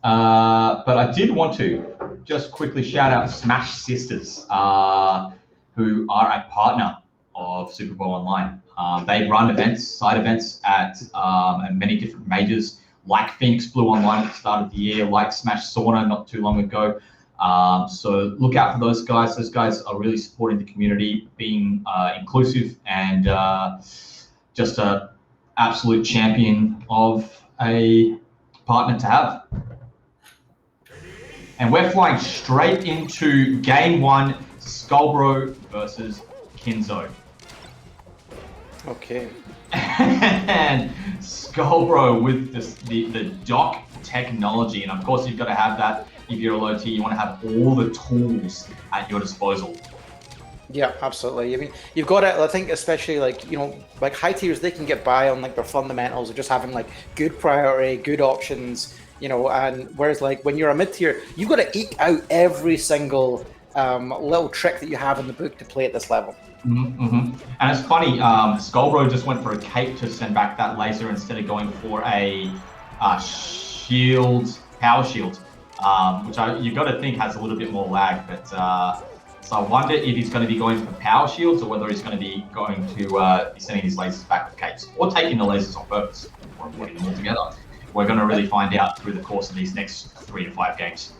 But I did want to just quickly shout out Smash Sisters, who are a partner of Super Bowl Online. They run events, side events at many different majors, like Phoenix Blue Online at the start of the year, like Smash Sauna not too long ago. So look out for those guys. Those guys are really supporting the community, being inclusive, and just a absolute champion of a partner to have. And we're flying straight into game one, Skullbro versus Kins0. Okay. And Skullbro with the dock technology. And of course, you've got to have that. If you're a low tier, you want to have all the tools at your disposal. Yeah, absolutely. I mean, you've got it. I think especially like, like high tiers, they can get by on like their fundamentals of just having like good priority, good options, and whereas like when you're a mid tier, you've got to eke out every single little trick that you have in the book to play at this level. And it's funny, Skullbro just went for a cape to send back that laser instead of going for a shield, power shield, which you've got to think has a little bit more lag. But so I wonder if he's going to be going for power shields or whether he's going to be going to be sending his lasers back with capes or taking the lasers on purpose or putting them all together. We're going to really find out through the course of these next 3 to 5 games.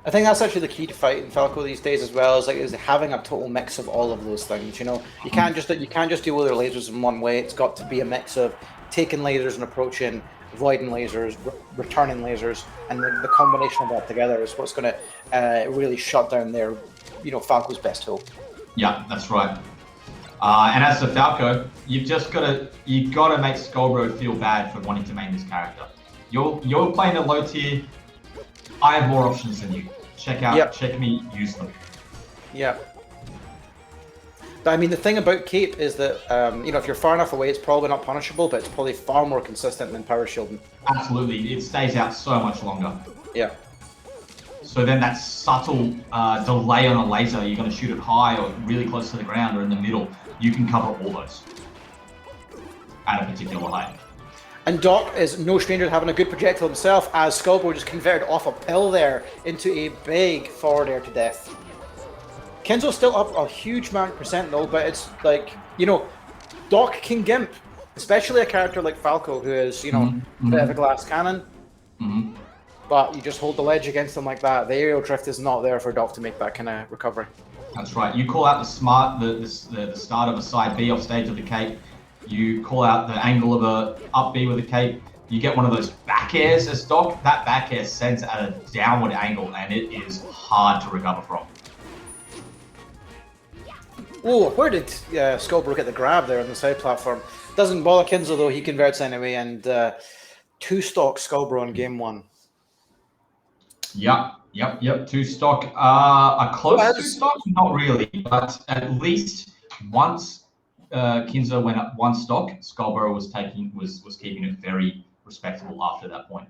I think that's actually the key to fighting Falco these days as well. Is having a total mix of all of those things. You can't just deal with their lasers in one way. It's got to be a mix of taking lasers and approaching, avoiding lasers, returning lasers, and the combination of that together is what's going to really shut down their, Falco's best hope. Yeah, that's right. And as for Falco, you've got to make Skullbro feel bad for wanting to main this character. You're playing a low tier. I have more options than you. Check me, use them. Yeah. I mean, the thing about cape is that if you're far enough away, it's probably not punishable, but it's probably far more consistent than power shielding. Absolutely, it stays out so much longer. Yeah. So then that subtle delay on a laser, you're going to shoot it high or really close to the ground or in the middle, you can cover all those at a particular height. And Doc is no stranger to having a good projectile himself, as Skullbro just converted off a pill there into a big forward air to death. Kins0's still up a huge percent though, but it's like, Doc can gimp, especially a character like Falco who is, a bit of a glass cannon. But you just hold the ledge against them like that. The aerial drift is not there for Doc to make that kind of recovery. That's right. You call out the start of a side B off stage of the cape. You call out the angle of a up B with a cape. You get one of those back airs as Doc. That back air sends at a downward angle, and it is hard to recover from. Oh, where did Skullbro get the grab there on the side platform? Doesn't bother Kins0 though. He converts anyway, and 2-stock Skullbro in game one. Yep. 2-stock. A close 2-stock? Not really, but at least once Kins0 went up 1-stock, Skullbro was keeping it very respectable after that point.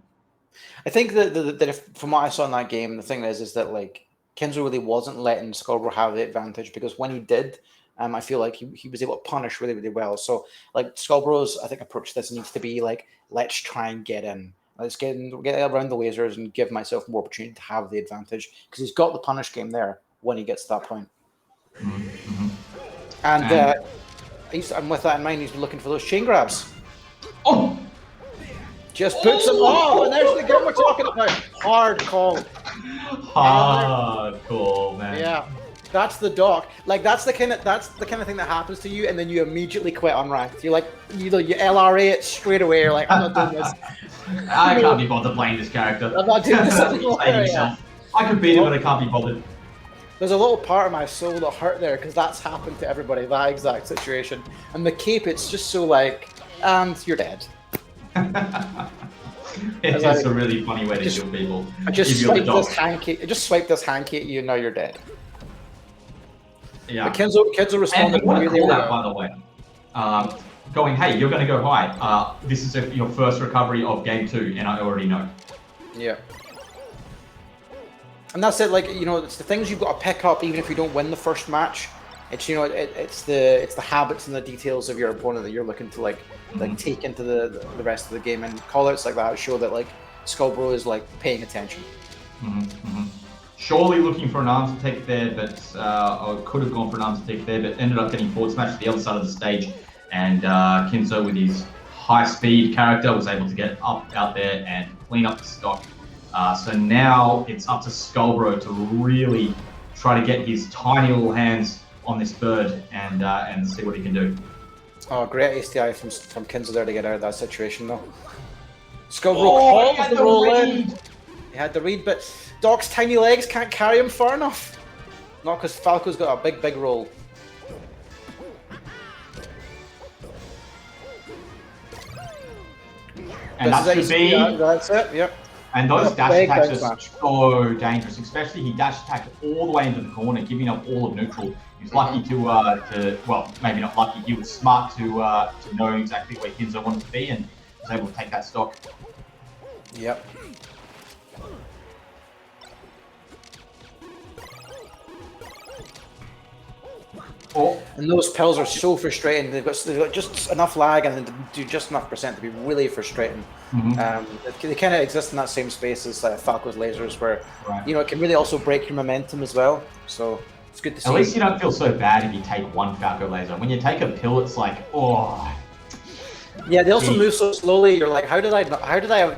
I think that from what I saw in that game, the thing is that like Kins0 really wasn't letting Skullbro have the advantage, because when he did, I feel like he was able to punish really, really well. So like Skullbro's, I think, approach to this needs to be like, let's try and get in. Let's get around the lasers and give myself more opportunity to have the advantage, because he's got the punish game there when he gets to that point. And and with that in mind, he's been looking for those chain grabs. Oh! Just puts him off, and there's the game we're talking about. Hard call. Hard call, man. Yeah, that's the Doc. Like that's the kind of thing that happens to you, and then you immediately quit on ranked. You're like, you LRA it straight away. You're like, I'm not doing this. I can't be bothered playing this character. I'm not doing this anymore. I could beat him, but I can't be bothered. There's a little part of my soul that hurt there, because that's happened to everybody, that exact situation. And the cape, it's just so like, and you're dead. It's a really funny way to kill people. I just swiped this hanky at you, now you're dead. Yeah. But Kins0 responded really well. By the way, going, hey, you're going to go high. This is your first recovery of game 2, and I already know. Yeah. And that's it. Like, it's the things you've got to pick up, even if you don't win the first match. It's it's the habits and the details of your opponent that you're looking to like take into the rest of the game, and call outs like that show that like Skullbro is like paying attention. Surely looking for an arms attack there, but or could have gone for an arms attack there, but ended up getting forward smash to the other side of the stage. And Kins0 with his high speed character was able to get up out there and clean up the stock. So now it's up to skullbro to really try to get his tiny little hands on this bird and see what he can do. Oh, great STI from Kins0 there to get out of that situation though. Skullbro calls the roll in. He had the read, but Doc's tiny legs can't carry him far enough. Not because Falco's got a big roll. And that should be... That's it, yep. And those dash attacks are so dangerous, especially he dash attacked all the way into the corner, giving up all of neutral. He was lucky to well, maybe not lucky, he was smart to know exactly where Kins0 wanted to be and was able to take that stock. Yep. Oh. And those pills are so frustrating. They've got just enough lag and they do just enough percent to be really frustrating. They kind of exist in that same space as Falco's lasers, where you know it can really also break your momentum as well. So it's good to see. At least you don't feel so bad if you take one Falco laser. When you take a pill, it's like, oh. Yeah, they also move so slowly. You're like, how did I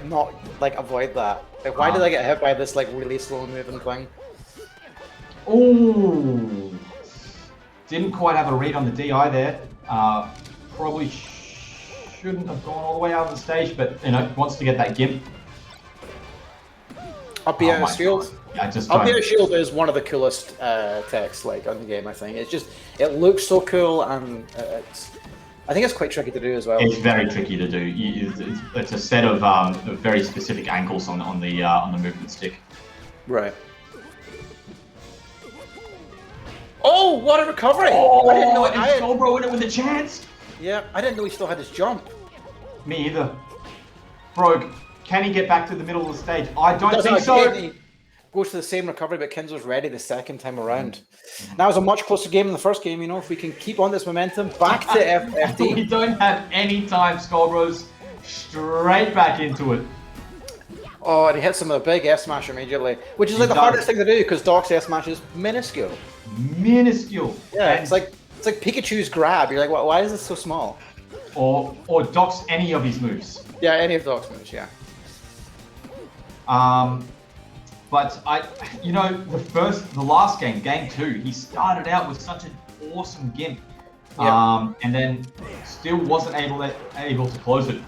not like avoid that? Like, why did I get hit by this like really slow moving thing? Ooh. Didn't quite have a read on the DI there. Probably shouldn't have gone all the way out of the stage, but you know, wants to get that gimp. Up the shield. Yeah, just up the shield is one of the coolest techs like on the game. I think it's just it looks so cool and I think it's quite tricky to do as well. It's very tricky to do. It's a set of very specific angles on the movement stick. Right. Oh, what a recovery! Oh, I didn't know Skullbro in it with a chance. Yeah, I didn't know he still had his jump. Me either. Brogue, can he get back to the middle of the stage? I don't think so. He goes for the same recovery, but Kins0's ready the second time around. Now it's a much closer game than the first game. You know, if we can keep on this momentum, back to FD. We don't have any time. Skullbro's straight back into it. Oh, and he hits him with a big F smash immediately, which is like the hardest thing to do because Doc's F smash is minuscule. Minuscule. Yeah, it's like Pikachu's grab. You're like, why is this so small? Or Doc's any of his moves. Yeah, any of Doc's moves. Yeah. But you know, the last game, game 2, he started out with such an awesome gimp, and then still wasn't able to close it.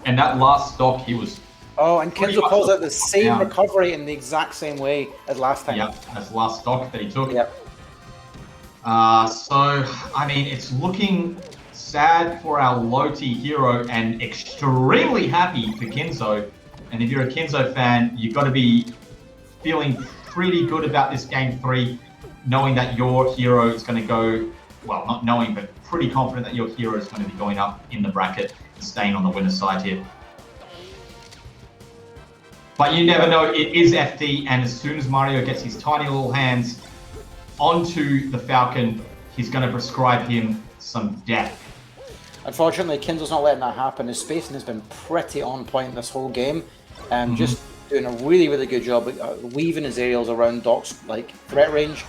And that last stock, he was. Oh, and Kins0 calls out the same recovery in the exact same way as last time. Yep, that's the last stock that he took. Yep. So, I mean, it's looking sad for our low-T hero and extremely happy for Kins0. And if you're a Kins0 fan, you've got to be feeling pretty good about this game 3, knowing that your hero is going to go, well, not knowing, but pretty confident that your hero is going to be going up in the bracket and staying on the winner's side here. But you never know, it is FD, and as soon as Mario gets his tiny little hands onto the Falcon, he's going to prescribe him some death. Unfortunately, Kins0's not letting that happen. His spacing has been pretty on point this whole game. Just doing a really, really good job weaving his aerials around Doc's like threat range.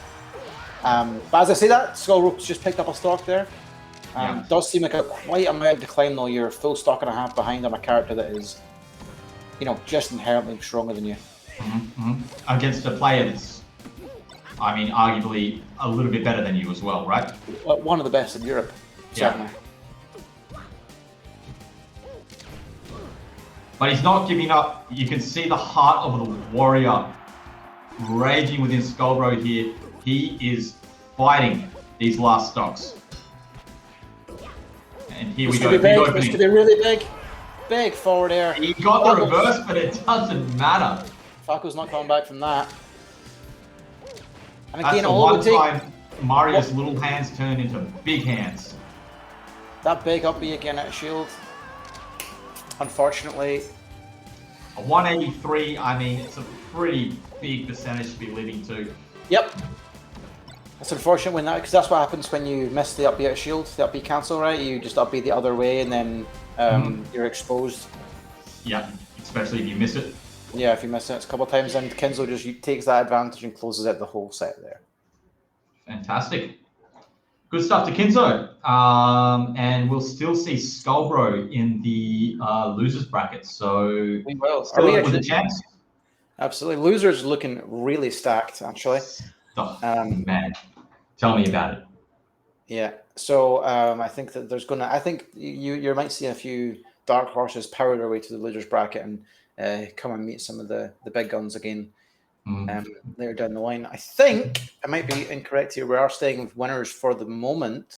But as I say that, Skullbro's just picked up a stock there. Does seem like quite a amount to climb though. You're full stock and a half behind on a character that is, you know, just inherently stronger than you. Against a player that's, I mean, arguably a little bit better than you as well, right? One of the best in Europe, certainly. But he's not giving up. You can see the heart of the warrior raging within Skullbro here. He is fighting these last stocks. And here we go. This could be really big. Big forward air. He got the reverse, but it doesn't matter. Falco's not coming back from that. And that's again, the one time Mario's little hands turn into big hands. That big up B again at shield. Unfortunately. A 183, I mean, it's a pretty big percentage to be living to. Yep. It's unfortunate when because that's what happens when you miss the up B at shield, the up B cancel, right? You just up B the other way and then you're exposed. Yeah, especially if you miss it. Yeah, if you miss it a couple of times, and Kins0 just takes that advantage and closes out the whole set there. Fantastic. Good stuff to Kins0. And we'll still see skullbro in the losers bracket. So We will. still Are we with a actually? chance. Absolutely. Losers looking really stacked, actually. Oh, man, tell me about it. Yeah. So I think that there's gonna. I think you might see a few dark horses power their way to the losers bracket and come and meet some of the big guns again later down the line. I think I might be incorrect here. We are staying with winners for the moment.